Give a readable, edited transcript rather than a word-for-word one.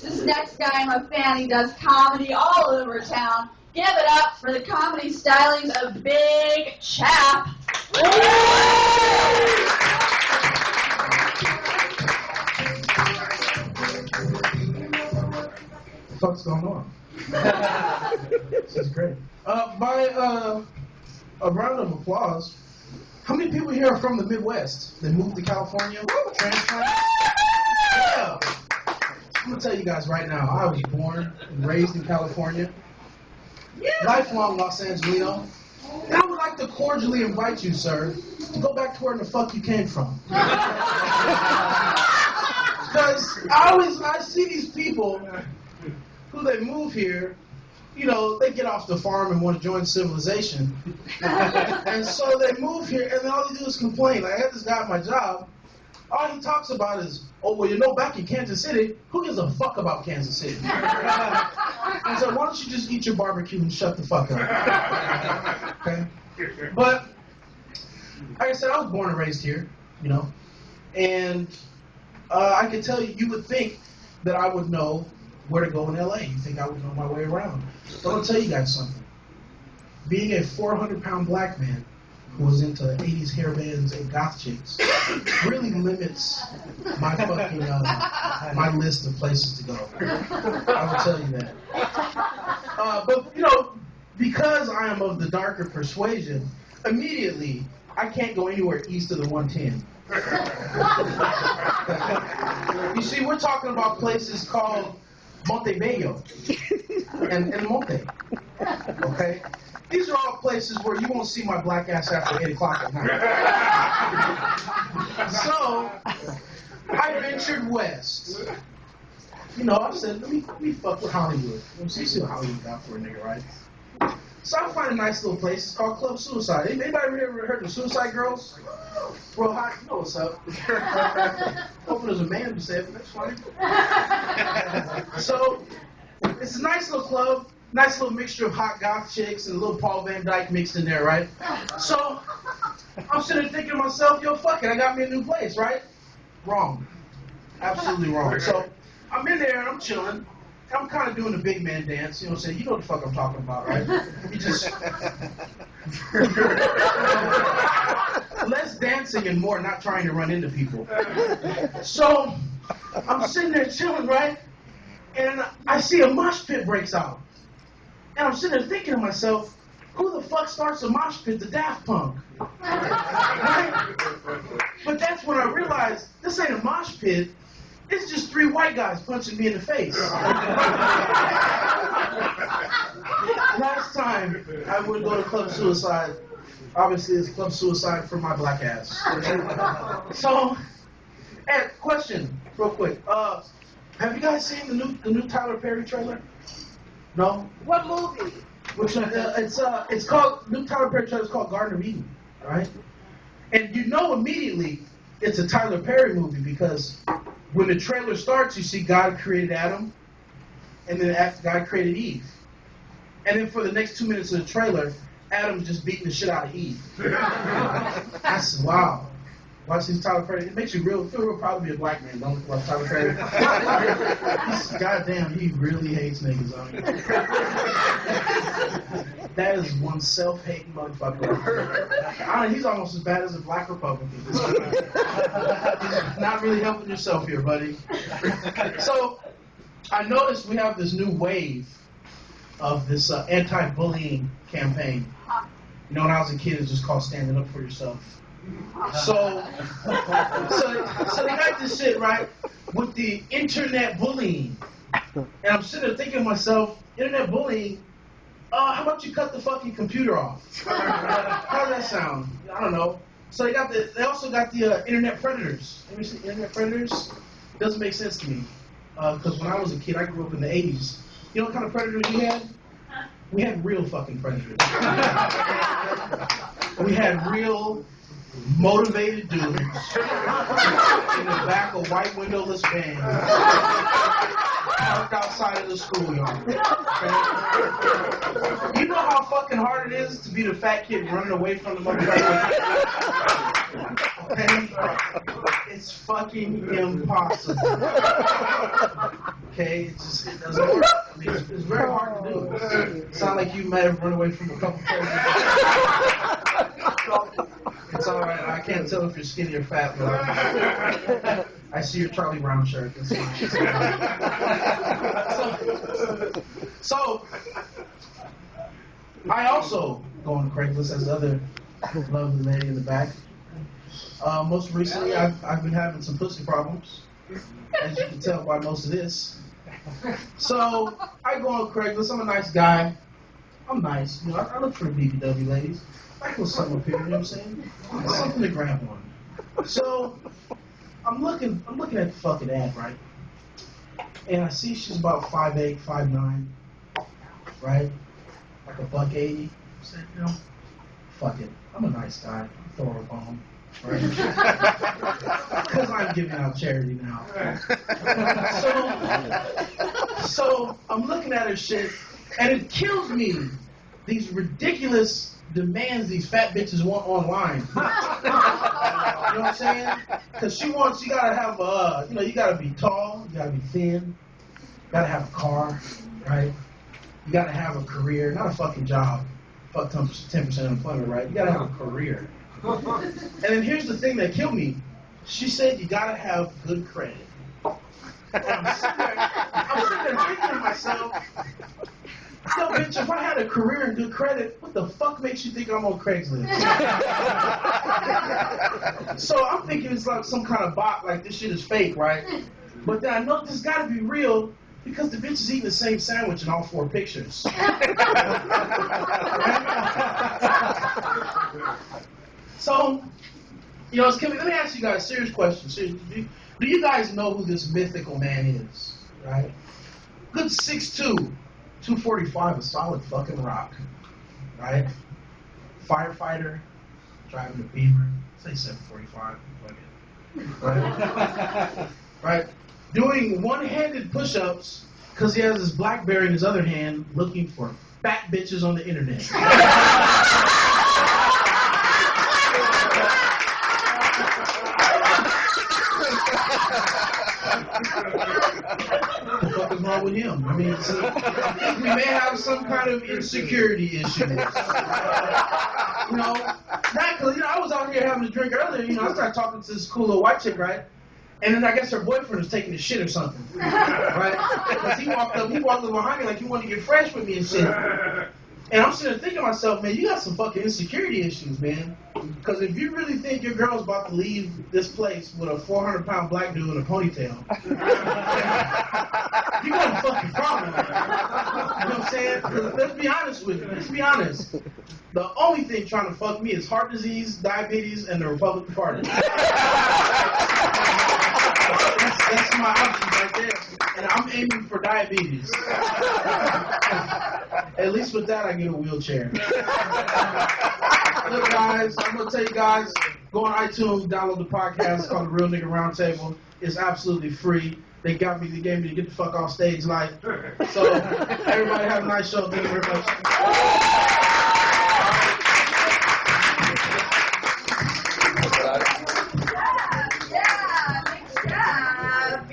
This next guy I'm a fan. He does comedy all over town. Give it up for the comedy stylings of Big Chapp. What the fuck's going on? This is great. By a round of applause, how many people here are from the Midwest? They moved to California? Transplant? Yeah. I'm going to tell you guys right now, I was born and raised in California. Lifelong Los Angelino. And I would like to cordially invite you, sir, to go back to where the fuck you came from. Because I see these people who they move here, you know, they get off the farm and want to join civilization. And so they move here, and then all they do is complain. Like, I had this guy at my job. All he talks about is, oh, well, you know, back in Kansas City, who gives a fuck about Kansas City? I said, why don't you just eat your barbecue and shut the fuck up? Okay? But, like I said, I was born and raised here, you know, and I can tell you, you would think that I would know where to go in LA. You think I would know my way around. But I'll tell you guys something. Being a 400-pound black man who was into 80s hair bands and goth chicks really limits my fucking, my list of places to go. I will tell you that. But, you know, because I am of the darker persuasion, immediately, I can't go anywhere east of the 110. You see, we're talking about places called Montebello and Monte, okay? These are all places where you won't see my black ass after 8 o'clock at night. So, I ventured west. You know, I said, let me fuck with Hollywood. Let me see what Hollywood got for a nigga, right? So I find a nice little place. It's called Club Suicide. Anybody ever heard of Suicide Girls? Bro, hi, you know what's up. Hoping there's a man who said, but that's funny. So, it's a nice little club. Nice little mixture of hot goth chicks and a little Paul Van Dyke mixed in there, right? So, I'm sitting there thinking to myself, yo, fuck it, I got me a new place, right? Wrong. Absolutely wrong. So, I'm in there and I'm chilling. I'm kind of doing the big man dance, you know what I'm saying? You know what the fuck I'm talking about, right? You just... less dancing and more not trying to run into people. So, I'm sitting there chilling, right? And I see a mosh pit breaks out. And I'm sitting there thinking to myself, who the fuck starts a mosh pit? The Daft Punk. Right? But that's when I realized, this ain't a mosh pit. It's just 3 white guys punching me in the face. Last time I would go to Club Suicide, obviously it's Club Suicide for my black ass. So, Ed, question, real quick. Have you guys seen the new Tyler Perry trailer? No? What movie? Which it's called, new Tyler Perry trailer is called Garden of Eden, right? And you know immediately it's a Tyler Perry movie because when the trailer starts, you see God created Adam, and then God created Eve. And then for the next 2 minutes of the trailer, Adam's just beating the shit out of Eve. I said, wow. Watch these Tyler Perry. It makes you feel real proud to be a black man. Don't watch Tyler Perry. Goddamn, he really hates niggas on it. That is one self-hating motherfucker. He's almost as bad as a black Republican. Not really helping yourself here, buddy. So, I noticed we have this new wave of this anti-bullying campaign. You know, when I was a kid, it was just called standing up for yourself. So they got this shit, right, with the internet bullying. And I'm sitting there thinking to myself, internet bullying, how about you cut the fucking computer off? How does that sound? I don't know. So they also got the internet predators. Have you seen internet predators? It doesn't make sense to me. Because when I was a kid, I grew up in the 80s. You know what kind of predators we had? We had real fucking predators. We had real motivated dudes in the back of white windowless vans parked outside of the schoolyard. Okay? You know how fucking hard it is to be the fat kid running away from the motherfucker? Okay? It's fucking impossible. okay? It doesn't work. I mean, it's very hard to do. It sounds like you might have run away from a couple poses. It's all right. I can't tell if you're skinny or fat, but I see your Charlie Brown shirt. That's fine. So I also go on Craigslist as the other lovely lady in the back. Most recently, I've been having some pussy problems, as you can tell by most of this. So I go on Craigslist. I'm a nice guy. I'm nice. You know, I look for the BBW ladies. I can something up here. You know what I'm saying? Something to grab on. So I'm looking at the fucking ad, right? And I see she's about 5'8", 5'9", right? Like $180. I said, you know, fuck it. I'm a nice guy. I'll throw her a bone. Right? Because I'm giving out charity now. So I'm looking at her shit, and it kills me. These ridiculous demands these fat bitches want online. You know what I'm saying? Because you gotta have you gotta be tall, you gotta be thin, you gotta have a car, right? You gotta have a career, not a fucking job. Fuck 10% unemployment, right? You gotta have a career. And then here's the thing that killed me. She said you gotta have good credit. And I'm sitting there thinking to myself, yo, bitch, if I had a career and good credit, what the fuck makes you think I'm on Craigslist? So I'm thinking it's like some kind of bot, like this shit is fake, right? But then I know this gotta be real because the bitch is eating the same sandwich in all 4 pictures. So, you know, let me ask you guys a serious question. Seriously, do you guys know who this mythical man is, right? Good 6'2", 245, a solid fucking rock, right? Firefighter, driving a Beamer, say 745, fuck it, right? Right? Doing one-handed push-ups because he has his BlackBerry in his other hand looking for fat bitches on the internet. What the fuck is wrong with him? I mean, I think we may have some kind of insecurity issues. You know, because I was out here having a drink earlier. You know, I started talking to this cool little white chick, right? And then I guess her boyfriend was taking a shit or something, right? Because he walked up behind me like he wanted to get fresh with me and shit. And I'm sitting there thinking to myself, man, you got some fucking insecurity issues, man. Because if you really think your girl's about to leave this place with a 400-pound black dude in a ponytail, you got a fucking problem. You know what I'm saying? Let's be honest with you. Let's be honest. The only thing trying to fuck me is heart disease, diabetes, and the Republican Party. That's my options right there. And I'm aiming for diabetes. At least with that, I get a wheelchair. Look, guys, I'm going to tell you guys, go on iTunes, download the podcast. It's called The Real Nigga Roundtable. It's absolutely free. They gave me to get the fuck off stage light. So, everybody have a nice show. Thank you very much.